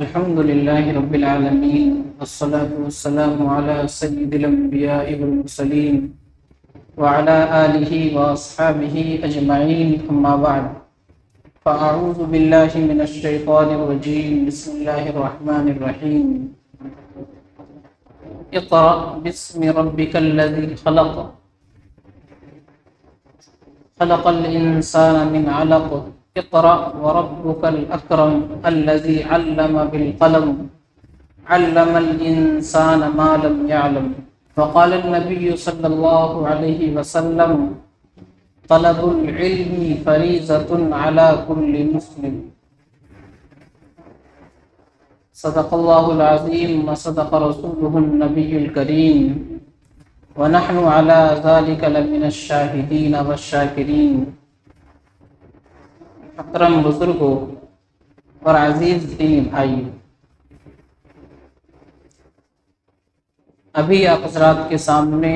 الحمد لله رب العالمين والصلاة والسلام على سيد الأنبياء والمرسلين وعلى آله وأصحابه أجمعين أما بعد فأعوذ بالله من الشيطان الرجيم بسم الله الرحمن الرحيم اقرأ باسم ربك الذي خلق الإنسان من علق اقرأ وربك الأكرم الذي علم بالقلم علم الإنسان ما لم يعلم وقال النبي صلى الله عليه وسلم طلب العلم فريضة على كل مسلم صدق الله العظيم وصدق رسوله النبي الكريم ونحن على ذلك لمن الشاهدين والشاكرين۔ محترم بزرگوں اور عزیز دینی بھائی، ابھی آپ حضرات کے سامنے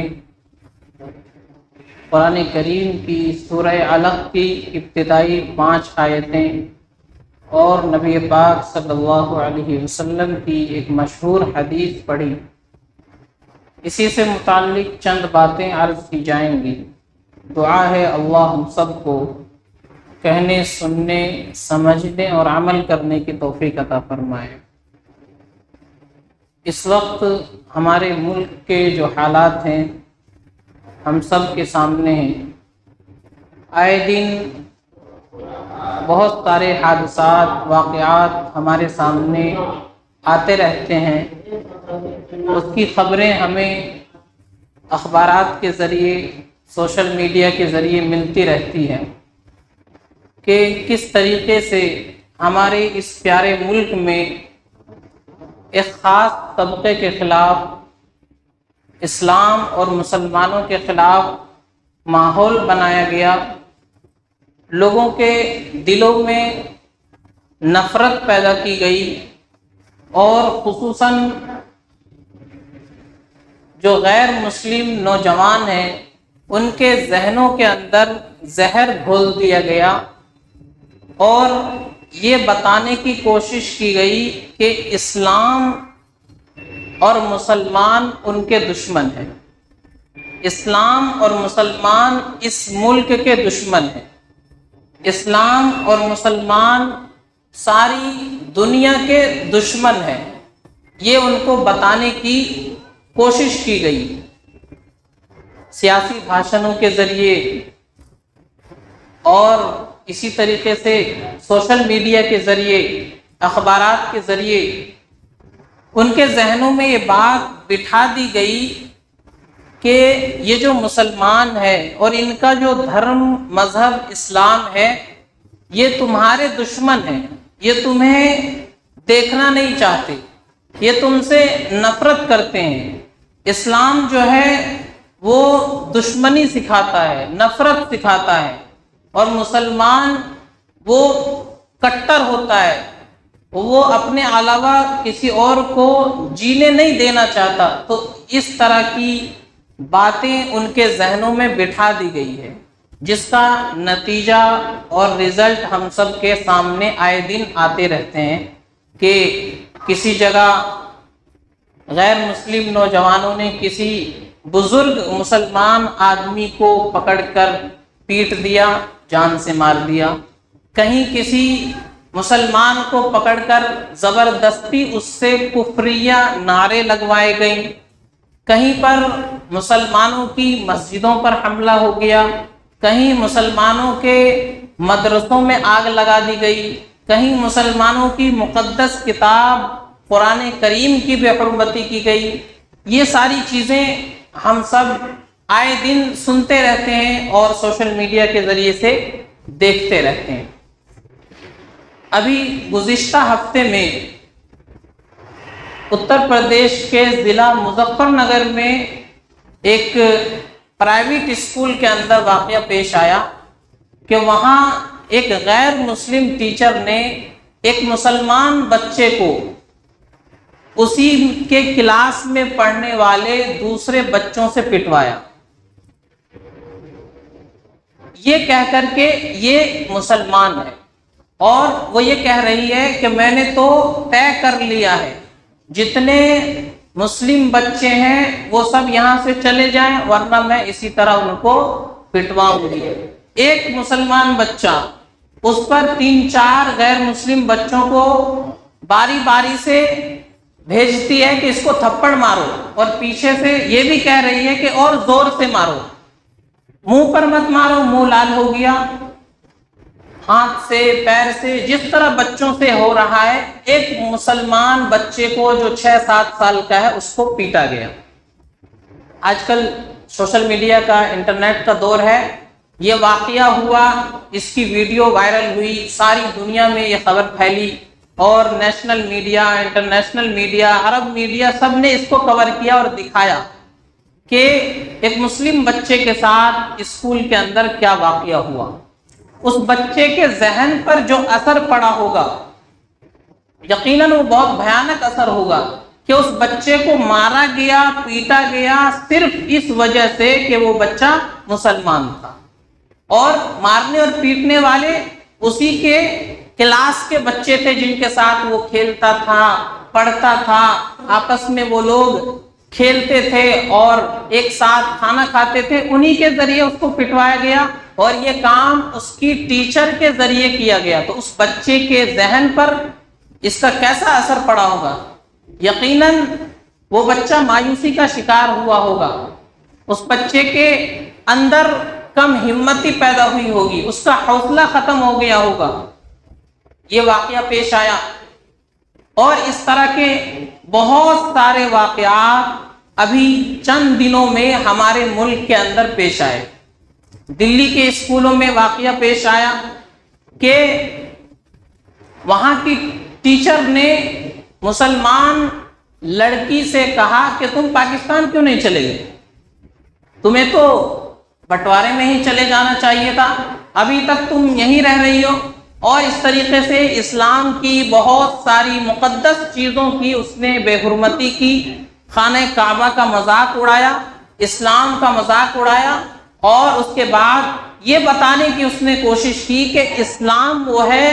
قرآن کریم کی سورہ علق کی ابتدائی 5 آیتیں اور نبی پاک صلی اللہ علیہ وسلم کی ایک مشہور حدیث پڑھی، اسی سے متعلق چند باتیں عرض کی جائیں گی۔ دعا ہے اللہ ہم سب کو کہنے، سننے، سمجھنے اور عمل کرنے کی توفیق عطا فرمائے۔ اس وقت ہمارے ملک کے جو حالات ہیں ہم سب کے سامنے ہیں۔ آئے دن بہت سارے حادثات، واقعات ہمارے سامنے آتے رہتے ہیں، اس کی خبریں ہمیں اخبارات کے ذریعے، سوشل میڈیا کے ذریعے ملتی رہتی ہیں کہ کس طریقے سے ہمارے اس پیارے ملک میں ایک خاص طبقے کے خلاف، اسلام اور مسلمانوں کے خلاف ماحول بنایا گیا، لوگوں کے دلوں میں نفرت پیدا کی گئی اور خصوصاً جو غیر مسلم نوجوان ہیں ان کے ذہنوں کے اندر زہر گھول دیا گیا اور یہ بتانے کی کوشش کی گئی کہ اسلام اور مسلمان ان کے دشمن ہیں، اسلام اور مسلمان اس ملک کے دشمن ہیں، اسلام اور مسلمان ساری دنیا کے دشمن ہیں، یہ ان کو بتانے کی کوشش کی گئی۔ سیاسی بھاشنوں کے ذریعے اور اسی طریقے سے سوشل میڈیا کے ذریعے، اخبارات کے ذریعے ان کے ذہنوں میں یہ بات بٹھا دی گئی کہ یہ جو مسلمان ہے اور ان کا جو دھرم، مذہب اسلام ہے، یہ تمہارے دشمن ہیں، یہ تمہیں دیکھنا نہیں چاہتے، یہ تم سے نفرت کرتے ہیں۔ اسلام جو ہے وہ دشمنی سکھاتا ہے، نفرت سکھاتا ہے، اور مسلمان وہ کٹر ہوتا ہے، وہ اپنے علاوہ کسی اور کو جینے نہیں دینا چاہتا۔ تو اس طرح کی باتیں ان کے ذہنوں میں بٹھا دی گئی ہے، جس کا نتیجہ اور رزلٹ ہم سب کے سامنے آئے دن آتے رہتے ہیں کہ کسی جگہ غیر مسلم نوجوانوں نے کسی بزرگ مسلمان آدمی کو پکڑ کر پیٹ دیا، جان سے مار دیا، کہیں کسی مسلمان کو پکڑ کر زبردستی اس سے کفریہ نعرے لگوائے گئے، کہیں پر مسلمانوں کی مسجدوں پر حملہ ہو گیا، کہیں مسلمانوں کے مدرسوں میں آگ لگا دی گئی، کہیں مسلمانوں کی مقدس کتاب قرآن کریم کی بے حرمتی کی گئی۔ یہ ساری چیزیں ہم سب آئے دن سنتے رہتے ہیں اور سوشل میڈیا کے ذریعے سے دیکھتے رہتے ہیں۔ ابھی گزشتہ ہفتے میں اتر پردیش کے ضلع مظفر نگر میں ایک پرائیویٹ اسکول کے اندر واقعہ پیش آیا کہ وہاں ایک غیر مسلم ٹیچر نے ایک مسلمان بچے کو اسی کے کلاس میں پڑھنے والے دوسرے بچوں سے پٹوایا، یہ کہہ کر کے یہ مسلمان ہے اور وہ یہ کہہ رہی ہے کہ میں نے تو طے کر لیا ہے جتنے مسلم بچے ہیں وہ سب یہاں سے چلے جائیں ورنہ میں اسی طرح ان کو پٹواؤں گی۔ ایک مسلمان بچہ اس پر 3-4 غیر مسلم بچوں کو باری باری سے بھیجتی ہے کہ اس کو تھپڑ مارو، اور پیچھے سے یہ بھی کہہ رہی ہے کہ اور زور سے مارو، منہ پر مت مارو، منہ لال ہو گیا، ہاتھ سے پیر سے جس طرح بچوں سے ہو رہا ہے۔ ایک مسلمان بچے کو جو 6-7 سال کا ہے اس کو پیٹا گیا۔ آج کل سوشل میڈیا کا، انٹرنیٹ کا دور ہے، یہ واقعہ ہوا، اس کی ویڈیو وائرل ہوئی، ساری دنیا میں یہ خبر پھیلی، اور نیشنل میڈیا، انٹرنیشنل میڈیا، عرب میڈیا سب نے اس کو کور کیا اور دکھایا کہ ایک مسلم بچے کے ساتھ اسکول کے اندر کیا واقعہ ہوا۔ اس بچے کے ذہن پر جو اثر پڑا ہوگا یقیناً وہ بہت بھیانک اثر ہوگا کہ اس بچے کو مارا گیا، پیٹا گیا صرف اس وجہ سے کہ وہ بچہ مسلمان تھا، اور مارنے اور پیٹنے والے اسی کے کلاس کے بچے تھے جن کے ساتھ وہ کھیلتا تھا، پڑھتا تھا، آپس میں وہ لوگ کھیلتے تھے اور ایک ساتھ کھانا کھاتے تھے، انہی کے ذریعے اس کو پٹوایا گیا، اور یہ کام اس کی ٹیچر کے ذریعے کیا گیا۔ تو اس بچے کے ذہن پر اس کا کیسا اثر پڑا ہوگا؟ یقیناً وہ بچہ مایوسی کا شکار ہوا ہوگا، اس بچے کے اندر کم ہمتی پیدا ہوئی ہوگی، اس کا حوصلہ ختم ہو گیا ہوگا۔ یہ واقعہ پیش آیا، اور اس طرح کے بہت سارے واقعات ابھی چند دنوں میں ہمارے ملک کے اندر پیش آئے۔ دلی کے اسکولوں میں واقعہ پیش آیا کہ وہاں کی ٹیچر نے مسلمان لڑکی سے کہا کہ تم پاکستان کیوں نہیں چلے گئے؟ تمہیں تو بٹوارے میں ہی چلے جانا چاہیے تھا، ابھی تک تم یہیں رہ رہی ہو۔ اور اس طریقے سے اسلام کی بہت ساری مقدس چیزوں کی اس نے بے حرمتی کی، خانہ کعبہ کا مذاق اڑایا، اسلام کا مذاق اڑایا، اور اس کے بعد یہ بتانے کی اس نے کوشش کی کہ اسلام وہ ہے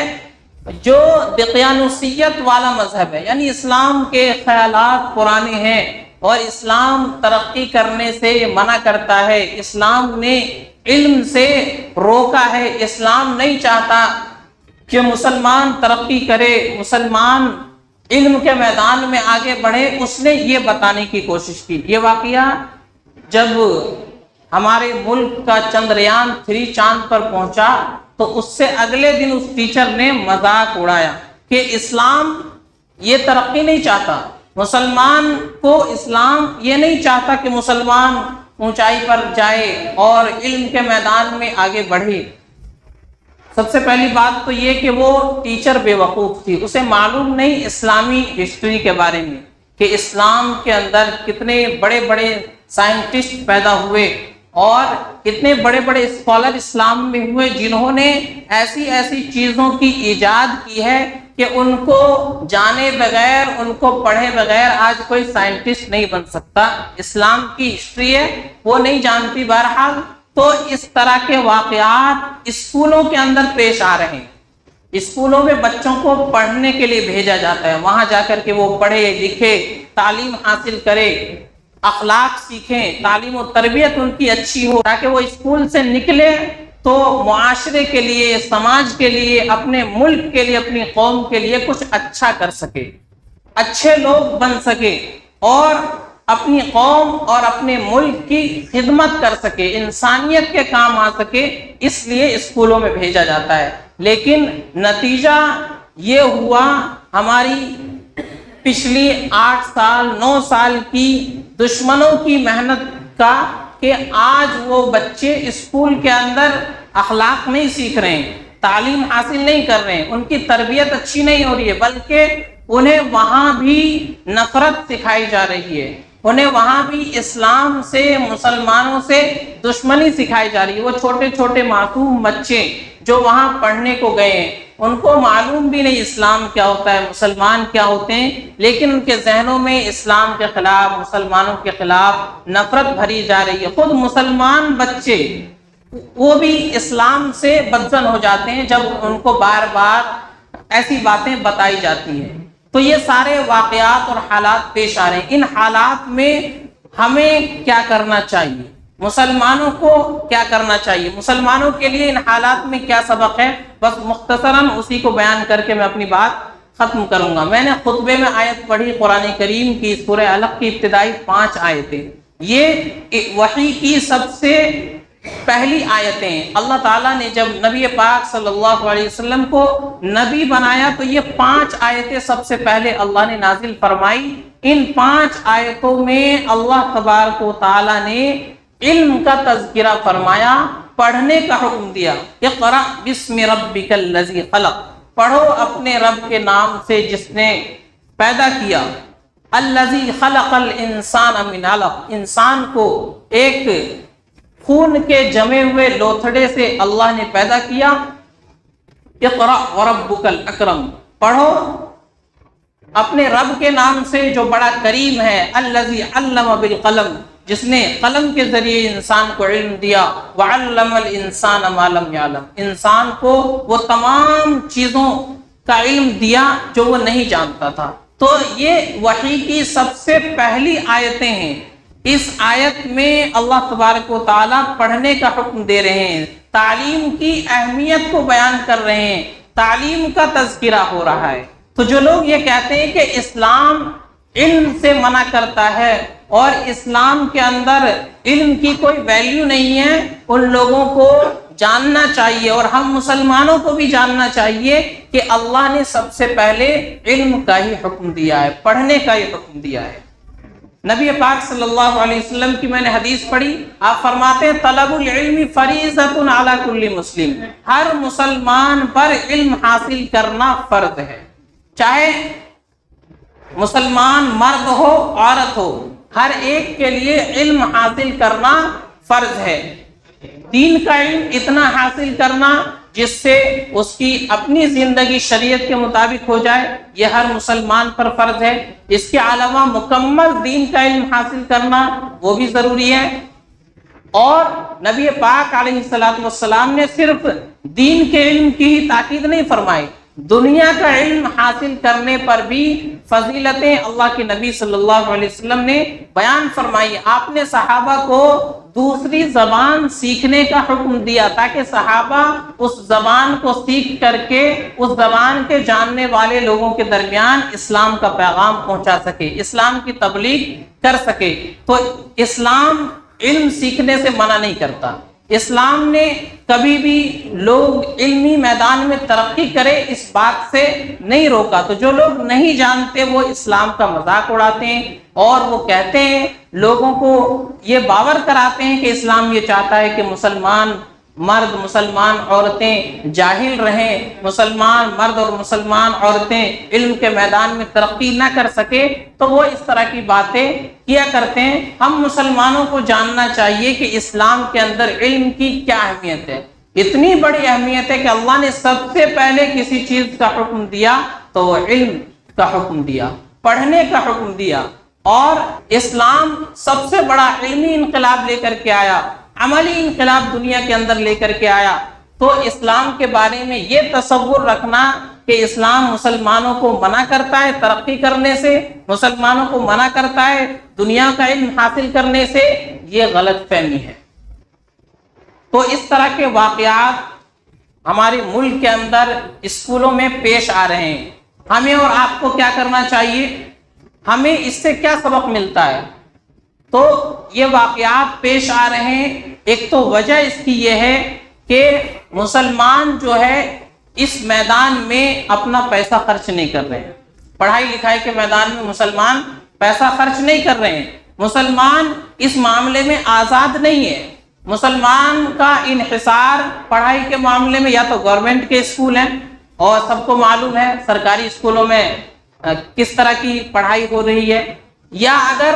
جو دقیانوسیت والا مذہب ہے، یعنی اسلام کے خیالات پرانے ہیں اور اسلام ترقی کرنے سے منع کرتا ہے، اسلام نے علم سے روکا ہے، اسلام نہیں چاہتا کہ مسلمان ترقی کرے، مسلمان علم کے میدان میں آگے بڑھے۔ اس نے یہ بتانے کی کوشش کی۔ یہ واقعہ جب ہمارے ملک کا چندریان 3 چاند پر پہنچا تو اس سے اگلے دن اس ٹیچر نے مذاق اڑایا کہ اسلام یہ ترقی نہیں چاہتا، مسلمان کو اسلام یہ نہیں چاہتا کہ مسلمان اونچائی پر جائے اور علم کے میدان میں آگے بڑھے۔ سب سے پہلی بات تو یہ کہ وہ ٹیچر بے وقوف تھی، اسے معلوم نہیں اسلامی ہسٹری کے بارے میں کہ اسلام کے اندر کتنے بڑے بڑے سائنٹسٹ پیدا ہوئے اور کتنے بڑے بڑے اسکالر اسلام میں ہوئے جنہوں نے ایسی ایسی چیزوں کی ایجاد کی ہے کہ ان کو جانے بغیر، ان کو پڑھے بغیر آج کوئی سائنٹسٹ نہیں بن سکتا۔ اسلام کی ہسٹری ہے وہ نہیں جانتی۔ بہرحال تو اس طرح کے واقعات اسکولوں کے اندر پیش آ رہے ہیں۔ اسکولوں میں بچوں کو پڑھنے کے لیے بھیجا جاتا ہے، وہاں جا کر کے وہ پڑھے لکھے، تعلیم حاصل کرے، اخلاق سیکھیں، تعلیم و تربیت ان کی اچھی ہو، تاکہ وہ اسکول سے نکلے تو معاشرے کے لیے، سماج کے لیے، اپنے ملک کے لیے، اپنی قوم کے لیے کچھ اچھا کر سکے، اچھے لوگ بن سکے اور اپنی قوم اور اپنے ملک کی خدمت کر سکے، انسانیت کے کام آ سکے، اس لیے اسکولوں میں بھیجا جاتا ہے۔ لیکن نتیجہ یہ ہوا ہماری پچھلی 8 سال 9 سال کی دشمنوں کی محنت کا کہ آج وہ بچے اسکول کے اندر اخلاق نہیں سیکھ رہے ہیں، تعلیم حاصل نہیں کر رہے ہیں، ان کی تربیت اچھی نہیں ہو رہی ہے، بلکہ انہیں وہاں بھی نفرت سکھائی جا رہی ہے، انہیں وہاں بھی اسلام سے، مسلمانوں سے دشمنی سکھائی جا رہی ہے۔ وہ چھوٹے چھوٹے معصوم بچے جو وہاں پڑھنے کو گئے ہیں، ان کو معلوم بھی نہیں اسلام کیا ہوتا ہے، مسلمان کیا ہوتے ہیں، لیکن ان کے ذہنوں میں اسلام کے خلاف، مسلمانوں کے خلاف نفرت بھری جا رہی ہے۔ خود مسلمان بچے وہ بھی اسلام سے بدزن ہو جاتے ہیں جب ان کو بار بار ایسی باتیں بتائی جاتی ہیں۔ تو یہ سارے واقعات اور حالات پیش آ رہے ہیں۔ ان حالات میں ہمیں کیا کرنا چاہیے، مسلمانوں کو کیا کرنا چاہیے، مسلمانوں کے لیے ان حالات میں کیا سبق ہے، بس مختصراً اسی کو بیان کر کے میں اپنی بات ختم کروں گا۔ میں نے خطبے میں آیت پڑھی قرآن کریم کی سورہ علق کی ابتدائی 5 آیتیں، یہ وحی کی سب سے پہلی آیتیں۔ اللہ تعالیٰ نے جب نبی پاک صلی اللہ علیہ وسلم کو نبی بنایا تو یہ 5 آیتیں سب سے پہلے اللہ نے نازل فرمائی۔ ان 5 آیتوں میں اللہ تبارک و تعالیٰ نے علم کا تذکرہ فرمایا، پڑھنے کا حکم دیا۔ اقرأ بسم ربک الذی خلق، پڑھو اپنے رب کے نام سے جس نے پیدا کیا۔ الذی خلق الانسان من علق، انسان کو ایک خون کے جمے ہوئے لوتھڑے سے اللہ نے پیدا کیا۔ اقرأ وربک الاکرم، پڑھو اپنے رب کے نام سے جو بڑا کریم ہے۔ الذی علم بالقلم، جس نے قلم کے ذریعے انسان کو علم دیا۔ وعلم الانسان ما لم يعلم، انسان کو وہ تمام چیزوں کا علم دیا جو وہ نہیں جانتا تھا۔ تو یہ وحی کی سب سے پہلی آیتیں ہیں۔ اس آیت میں اللہ تبارک و تعالیٰ پڑھنے کا حکم دے رہے ہیں، تعلیم کی اہمیت کو بیان کر رہے ہیں، تعلیم کا تذکرہ ہو رہا ہے۔ تو جو لوگ یہ کہتے ہیں کہ اسلام علم سے منع کرتا ہے اور اسلام کے اندر علم کی کوئی ویلیو نہیں ہے، ان لوگوں کو جاننا چاہیے اور ہم مسلمانوں کو بھی جاننا چاہیے کہ اللہ نے سب سے پہلے علم کا ہی حکم دیا ہے، پڑھنے کا ہی حکم دیا ہے۔ نبی پاک صلی اللہ علیہ وسلم کی میں نے حدیث پڑھی، آپ فرماتے ہیں طلب العلم فریضۃ علی کل مسلم، ہر مسلمان پر علم حاصل کرنا فرض ہے، چاہے مسلمان مرد ہو عورت ہو، ہر ایک کے لیے علم حاصل کرنا فرض ہے۔ دین کا علم اتنا حاصل کرنا جس سے اس کی اپنی زندگی شریعت کے مطابق ہو جائے، یہ ہر مسلمان پر فرض ہے۔ اس کے علاوہ مکمل دین کا علم حاصل کرنا وہ بھی ضروری ہے۔ اور نبی پاک علیہ الصلوۃ والسلام نے صرف دین کے علم کی ہی تاکید نہیں فرمائی، دنیا کا علم حاصل کرنے پر بھی فضیلتیں اللہ کے نبی صلی اللہ علیہ وسلم نے بیان فرمائی۔ آپ نے صحابہ کو دوسری زبان سیکھنے کا حکم دیا تاکہ صحابہ اس زبان کو سیکھ کر کے اس زبان کے جاننے والے لوگوں کے درمیان اسلام کا پیغام پہنچا سکے، اسلام کی تبلیغ کر سکے۔ تو اسلام علم سیکھنے سے منع نہیں کرتا، اسلام نے کبھی بھی لوگ علمی میدان میں ترقی کرے اس بات سے نہیں روکا۔ تو جو لوگ نہیں جانتے وہ اسلام کا مذاق اڑاتے ہیں اور وہ کہتے ہیں، لوگوں کو یہ باور کراتے ہیں کہ اسلام یہ چاہتا ہے کہ مسلمان مرد مسلمان عورتیں جاہل رہیں، مسلمان مرد اور مسلمان عورتیں علم کے میدان میں ترقی نہ کر سکے، تو وہ اس طرح کی باتیں کیا کرتے ہیں۔ ہم مسلمانوں کو جاننا چاہیے کہ اسلام کے اندر علم کی کیا اہمیت ہے۔ اتنی بڑی اہمیت ہے کہ اللہ نے سب سے پہلے کسی چیز کا حکم دیا تو وہ علم کا حکم دیا، پڑھنے کا حکم دیا۔ اور اسلام سب سے بڑا علمی انقلاب لے کر کے آیا، عملی انقلاب دنیا کے اندر لے کر کے آیا۔ تو اسلام کے بارے میں یہ تصور رکھنا کہ اسلام مسلمانوں کو منع کرتا ہے ترقی کرنے سے، مسلمانوں کو منع کرتا ہے دنیا کا علم حاصل کرنے سے، یہ غلط فہمی ہے۔ تو اس طرح کے واقعات ہمارے ملک کے اندر اسکولوں میں پیش آ رہے ہیں۔ ہمیں اور آپ کو کیا کرنا چاہیے؟ ہمیں اس سے کیا سبق ملتا ہے؟ تو یہ واقعات پیش آ رہے ہیں، ایک تو وجہ اس کی یہ ہے کہ مسلمان جو ہے اس میدان میں اپنا پیسہ خرچ نہیں کر رہے ہیں، پڑھائی لکھائی کے میدان میں مسلمان پیسہ خرچ نہیں کر رہے ہیں، مسلمان اس معاملے میں آزاد نہیں ہے۔ مسلمان کا انحصار پڑھائی کے معاملے میں یا تو گورنمنٹ کے اسکول ہیں، اور سب کو معلوم ہے سرکاری اسکولوں میں کس طرح کی پڑھائی ہو رہی ہے، یا اگر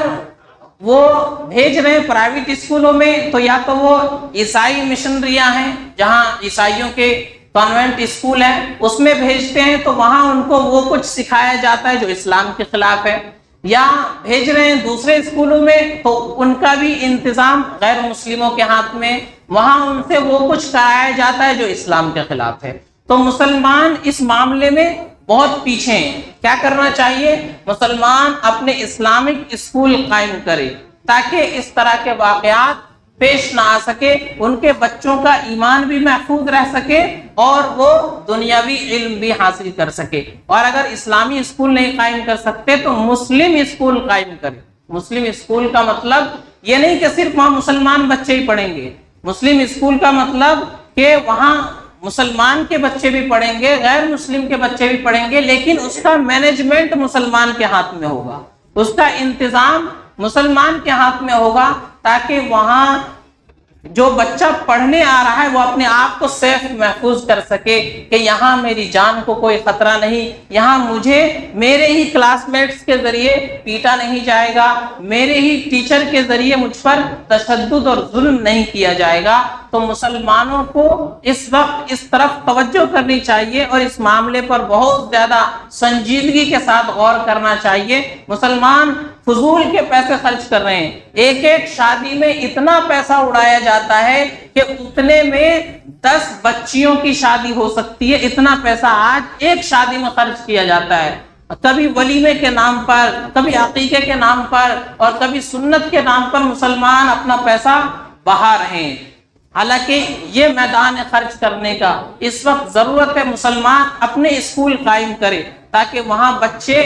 وہ بھیج رہے ہیں پرائیویٹ اسکولوں میں تو یا تو وہ عیسائی مشنریاں ہیں جہاں عیسائیوں کے کانوینٹ اسکول ہیں اس میں bھیجتے ہیں، تو وہاں ان کو وہ کچھ سکھایا جاتا ہے جو اسلام کے خلاف ہے، یا بھیج رہے ہیں دوسرے اسکولوں میں تو ان کا بھی انتظام غیر مسلموں کے ہاتھ میں وہاں ان سے وہ کچھ کرایا جاتا ہے جو اسلام کے خلاف ہے۔ تو مسلمان اس معاملے میں بہت پیچھے ہیں۔ کیا کرنا چاہیے؟ مسلمان اپنے اسلامک اسکول قائم کرے تاکہ اس طرح کے واقعات پیش نہ آ سکے، ان کے بچوں کا ایمان بھی محفوظ رہ سکے اور وہ دنیاوی علم بھی حاصل کر سکے۔ اور اگر اسلامی اسکول نہیں قائم کر سکتے تو مسلم اسکول قائم کرے۔ مسلم اسکول کا مطلب یہ نہیں کہ صرف وہاں مسلمان بچے ہی پڑھیں گے۔ مسلم اسکول کا مطلب کہ وہاں مسلمان کے بچے بھی پڑھیں گے، غیر مسلم کے بچے بھی پڑھیں گے، لیکن اس کا مینجمنٹ مسلمان کے ہاتھ میں ہوگا، اس کا انتظام مسلمان کے ہاتھ میں ہوگا، تاکہ وہاں جو بچہ پڑھنے آ رہا ہے وہ اپنے آپ کو سیف محفوظ کر سکے کہ یہاں میری جان کو کوئی خطرہ نہیں، یہاں مجھے میرے ہی کلاس میٹس کے ذریعے پیٹا نہیں جائے گا، میرے ہی ٹیچر کے ذریعے مجھ پر تشدد اور ظلم نہیں کیا جائے گا۔ تو مسلمانوں کو اس وقت اس طرف توجہ کرنی چاہیے اور اس معاملے پر بہت زیادہ سنجیدگی کے ساتھ غور کرنا چاہیے۔ مسلمان فضول کے پیسے خرچ کر رہے ہیں، ایک ایک شادی میں اتنا پیسہ اڑایا جاتا ہے کہ اتنے میں 10 بچیوں کی شادی ہو سکتی ہے، اتنا پیسہ آج ایک شادی میں خرچ کیا جاتا ہے۔ کبھی ولیمے کے نام پر، کبھی عقیقے کے نام پر اور کبھی سنت کے نام پر مسلمان اپنا پیسہ بہا رہے ہیں۔ حالانکہ یہ میدان خرچ کرنے کا اس وقت ضرورت ہے۔ مسلمان اپنے اسکول قائم کرے تاکہ وہاں بچے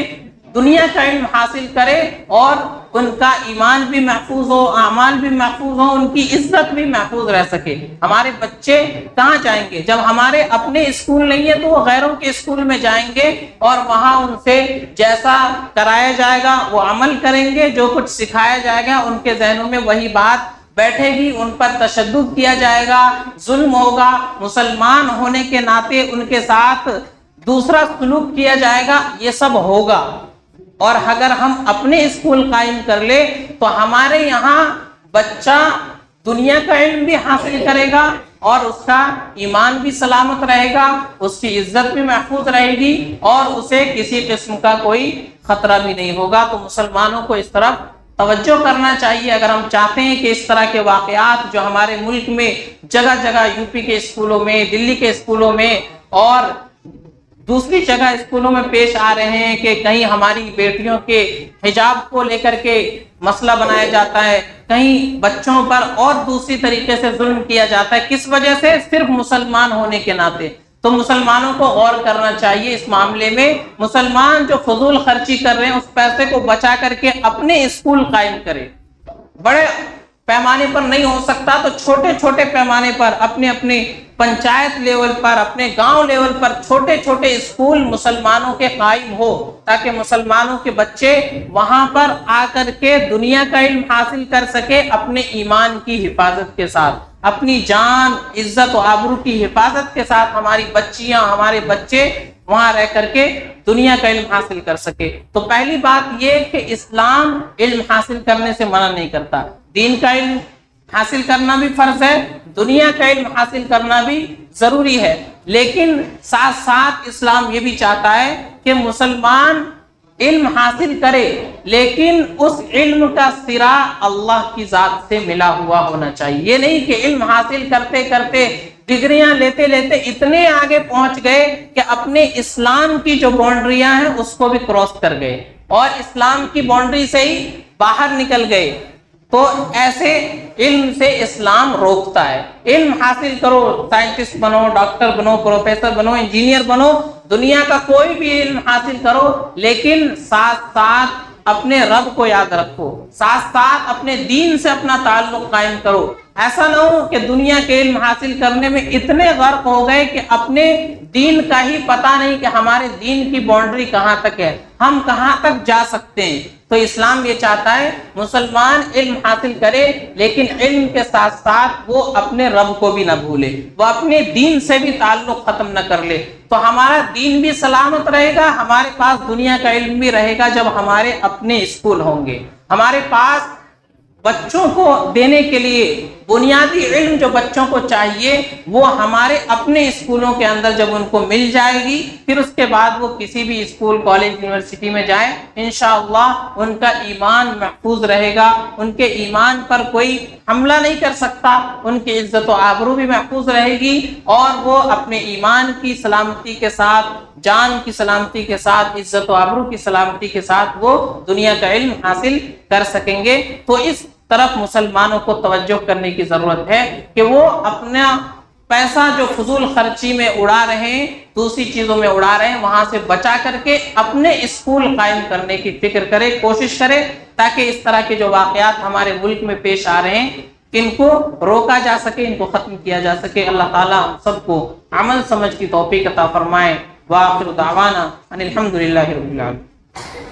دنیا کا علم حاصل کرے اور ان کا ایمان بھی محفوظ ہو، اعمال بھی محفوظ ہو، ان کی عزت بھی محفوظ رہ سکے۔ ہمارے بچے کہاں جائیں گے؟ جب ہمارے اپنے اسکول نہیں ہے تو وہ غیروں کے اسکول میں جائیں گے اور وہاں ان سے جیسا کرایا جائے گا وہ عمل کریں گے، جو کچھ سکھایا جائے گا ان کے ذہنوں میں وہی بات بیٹھے گی، ان پر تشدد کیا جائے گا، ظلم ہوگا، مسلمان ہونے کے ناطے ان کے ساتھ دوسرا سلوک کیا جائے گا، یہ سب ہوگا۔ اور اگر ہم اپنے اسکول قائم کر لے تو ہمارے یہاں بچہ دنیا کا علم بھی حاصل کرے گا اور اس کا ایمان بھی سلامت رہے گا، اس کی عزت بھی محفوظ رہے گی اور اسے کسی قسم کا کوئی خطرہ بھی نہیں ہوگا۔ تو مسلمانوں کو اس طرف توجہ کرنا چاہیے اگر ہم چاہتے ہیں کہ اس طرح کے واقعات جو ہمارے ملک میں جگہ جگہ یو پی کے اسکولوں میں، دلی کے اسکولوں میں اور دوسری جگہ اسکولوں میں پیش آ رہے ہیں کہ کہیں ہماری بیٹیوں کے حجاب کو لے کر کے مسئلہ بنایا جاتا ہے، کہیں بچوں پر اور دوسری طریقے سے ظلم کیا جاتا ہے، کس وجہ سے؟ صرف مسلمان ہونے کے ناطے۔ تو مسلمانوں کو غور کرنا چاہیے اس معاملے میں۔ مسلمان جو فضول خرچی کر رہے ہیں اس پیسے کو بچا کر کے اپنے اسکول قائم کرے۔ بڑے پیمانے پر نہیں ہو سکتا تو چھوٹے چھوٹے پیمانے پر اپنے اپنے پنچایت لیول پر، اپنے گاؤں لیول پر چھوٹے چھوٹے اسکول مسلمانوں کے قائم ہو تاکہ مسلمانوں کے بچے وہاں پر آ کر کے دنیا کا علم حاصل کر سکے، اپنے ایمان کی حفاظت کے ساتھ، اپنی جان، عزت و آبرو کی حفاظت کے ساتھ ہماری بچیاں، ہمارے بچے وہاں رہ کر کے دنیا کا علم حاصل کر سکے۔ تو پہلی بات یہ کہ اسلام علم حاصل کرنے سے منع نہیں کرتا، دین کا علم حاصل کرنا بھی فرض ہے، دنیا کا علم حاصل کرنا بھی ضروری ہے، لیکن ساتھ ساتھ اسلام یہ بھی چاہتا ہے کہ مسلمان علم حاصل کرے لیکن اس علم کا سرا اللہ کی ذات سے ملا ہوا ہونا چاہیے۔ یہ نہیں کہ علم حاصل کرتے کرتے ڈگریاں لیتے لیتے اتنے آگے پہنچ گئے کہ اپنے اسلام کی جو باؤنڈریاں ہیں اس کو بھی کراس کر گئے اور اسلام کی باؤنڈری سے ہی باہر نکل گئے۔ تو ایسے علم سے اسلام روکتا ہے۔ علم حاصل کرو، سائنٹسٹ بنو، ڈاکٹر بنو، پروفیسر بنو، انجینئر بنو، دنیا کا کوئی بھی علم حاصل کرو، لیکن ساتھ ساتھ اپنے رب کو یاد رکھو، ساتھ ساتھ اپنے دین سے اپنا تعلق قائم کرو۔ ایسا نہ ہو کہ دنیا کے علم حاصل کرنے میں اتنے غرق ہو گئے کہ اپنے دین کا ہی پتہ نہیں کہ ہمارے دین کی باؤنڈری کہاں تک ہے، ہم کہاں تک جا سکتے ہیں۔ تو اسلام یہ چاہتا ہے مسلمان علم حاصل کرے لیکن علم کے ساتھ ساتھ وہ اپنے رب کو بھی نہ بھولے، وہ اپنے دین سے بھی تعلق ختم نہ کر لے۔ تو ہمارا دین بھی سلامت رہے گا، ہمارے پاس دنیا کا علم بھی رہے گا جب ہمارے اپنے اسکول ہوں گے، ہمارے پاس بچوں کو دینے کے لیے بنیادی علم جو بچوں کو چاہیے وہ ہمارے اپنے اسکولوں کے اندر جب ان کو مل جائے گی، پھر اس کے بعد وہ کسی بھی اسکول، کالج، یونیورسٹی میں جائیں، انشاءاللہ ان کا ایمان محفوظ رہے گا، ان کے ایمان پر کوئی حملہ نہیں کر سکتا، ان کی عزت و آبرو بھی محفوظ رہے گی، اور وہ اپنے ایمان کی سلامتی کے ساتھ، جان کی سلامتی کے ساتھ، عزت و آبرو کی سلامتی کے ساتھ وہ دنیا کا علم حاصل کر سکیں گے۔ تو اس طرف مسلمانوں کو توجہ کرنے کی ضرورت ہے کہ وہ اپنا پیسہ جو فضول خرچی میں اڑا رہے ہیں، دوسری چیزوں میں اڑا رہے ہیں، وہاں سے بچا کر کے اپنے اسکول قائم کرنے کی فکر کرے، کوشش کرے، تاکہ اس طرح کے جو واقعات ہمارے ملک میں پیش آ رہے ہیں ان کو روکا جا سکے، ان کو ختم کیا جا سکے۔ اللہ تعالیٰ ہم سب کو عمل سمجھ کی توفیق عطا فرمائے۔ وآخر دعوانا ان الحمد للہ رب العالمین۔